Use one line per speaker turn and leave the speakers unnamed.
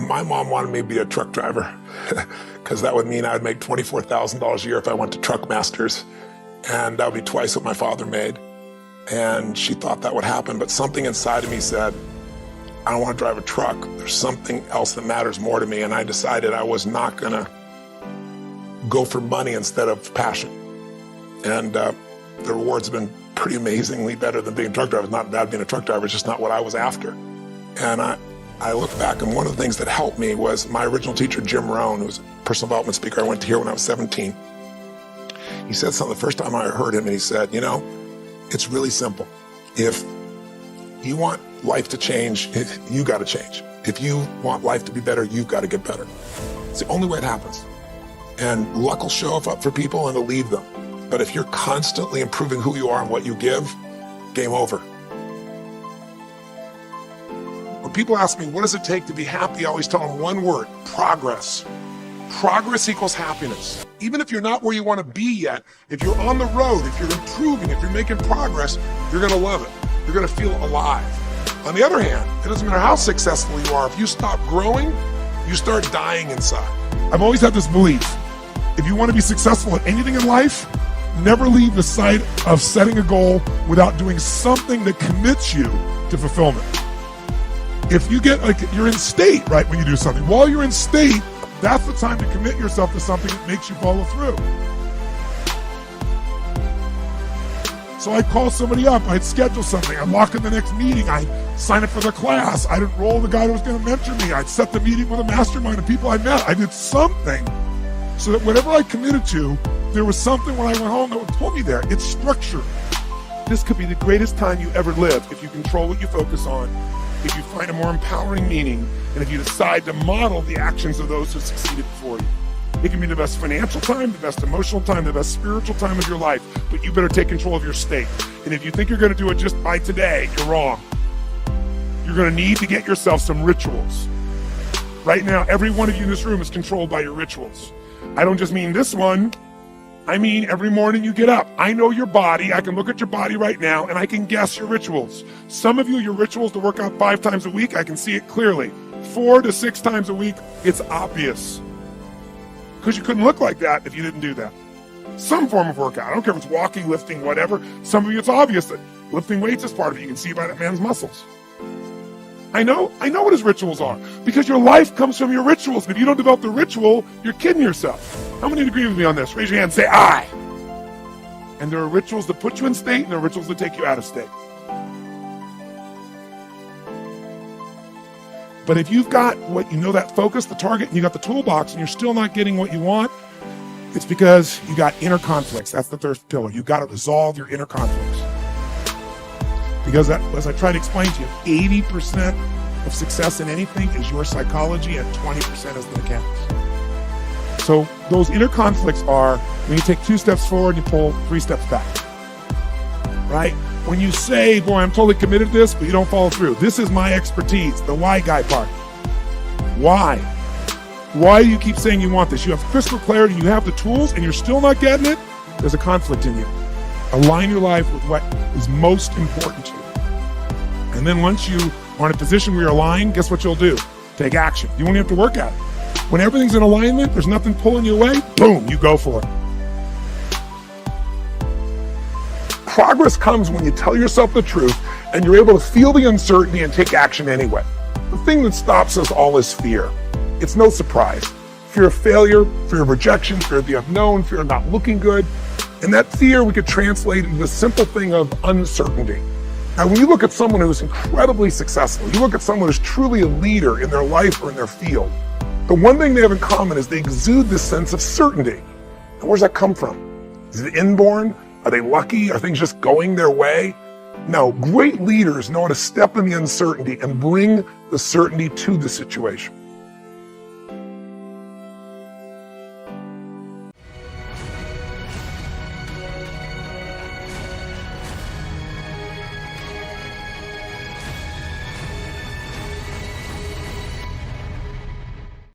My mom wanted me to be a truck driver because that would mean I would make $24,000 a year if I went to Truck Masters, and that would be twice what my father made. And she thought that would happen, but something inside of me said, I don't want to drive a truck. There's something else that matters more to me, and I decided I was not gonna go for money instead of passion. And the rewards have been pretty amazingly better than being a truck driver. It's not bad being a truck driver, it's just not what I was after. And I look back, and one of the things that helped me was my original teacher, Jim Rohn, who was a personal development speaker. I went to hear when I was 17. He said something the first time I heard him, and he said, you know, it's really simple. If you want life to change, you gotta change. If you want life to be better, you've gotta get better. It's the only way it happens. And luck will show up for people and it'll leave them. But if you're constantly improving who you are and what you give, game over. When people ask me, what does it take to be happy? I always tell them one word: progress. Progress equals happiness. Even if you're not where you want to be yet, if you're on the road, if you're improving, if you're making progress, you're gonna love it. You're gonna feel alive. On the other hand, it doesn't matter how successful you are, if you stop growing, you start dying inside. I've always had this belief: if you want to be successful at anything in life, never leave the sight of setting a goal without doing something that commits you to fulfillment. If you get, like, you're in state, right, when you do something. While you're in state, that's the time to commit yourself to something that makes you follow through. So I'd call somebody up, I'd schedule something, I'd lock in the next meeting, I'd sign up for the class, I'd enroll the guy who was gonna mentor me, I'd set the meeting with a mastermind of people I met. I did something so that whatever I committed to, there was something when I went home that would pull me there. It's structure. This could be the greatest time you ever live if you control what you focus on, if you find a more empowering meaning, and if you decide to model the actions of those who succeeded before you. It can be the best financial time, the best emotional time, the best spiritual time of your life, but you better take control of your state. And if you think you're gonna do it just by today, you're wrong. You're gonna need to get yourself some rituals. Right now, every one of you in this room is controlled by your rituals. I don't just mean this one, I mean every morning you get up. I know your body, I can look at your body right now, and I can guess your rituals. Some of you, your rituals to work out 5 times a week, I can see it clearly. 4 to 6 times a week, it's obvious. Because you couldn't look like that if you didn't do that. Some form of workout, I don't care if it's walking, lifting, whatever. Some of you, it's obvious that lifting weights is part of it. You can see by that man's muscles. I know what his rituals are, because your life comes from your rituals. And if you don't develop the ritual, you're kidding yourself. How many agree with me on this? Raise your hand and say, I. And there are rituals that put you in state, and there are rituals that take you out of state. But if you've got that focus, the target, and you got the toolbox, and you're still not getting what you want, it's because you got inner conflicts. That's the third pillar. You got to resolve your inner conflicts. Because as I try to explain to you, 80% of success in anything is your psychology, and 20% is the mechanics. So those inner conflicts are when you take 2 steps forward and you pull 3 steps back, right? When you say, boy, I'm totally committed to this, but you don't follow through. This is my expertise, the why guy part. Why? Why do you keep saying you want this? You have crystal clarity, you have the tools, and you're still not getting it? There's a conflict in you. Align your life with what is most important to you. And then once you are in a position where you're aligned, guess what you'll do? Take action. You won't have to work at it. When everything's in alignment, there's nothing pulling you away, boom, you go for it. Progress comes when you tell yourself the truth and you're able to feel the uncertainty and take action anyway. The thing that stops us all is fear. It's no surprise. Fear of failure, fear of rejection, fear of the unknown, fear of not looking good. And that fear we could translate into the simple thing of uncertainty. Now, when you look at someone who's incredibly successful, you look at someone who's truly a leader in their life or in their field, the one thing they have in common is they exude this sense of certainty. And where's that come from? Is it inborn? Are they lucky? Are things just going their way? No, great leaders know how to step in the uncertainty and bring the certainty to the situation.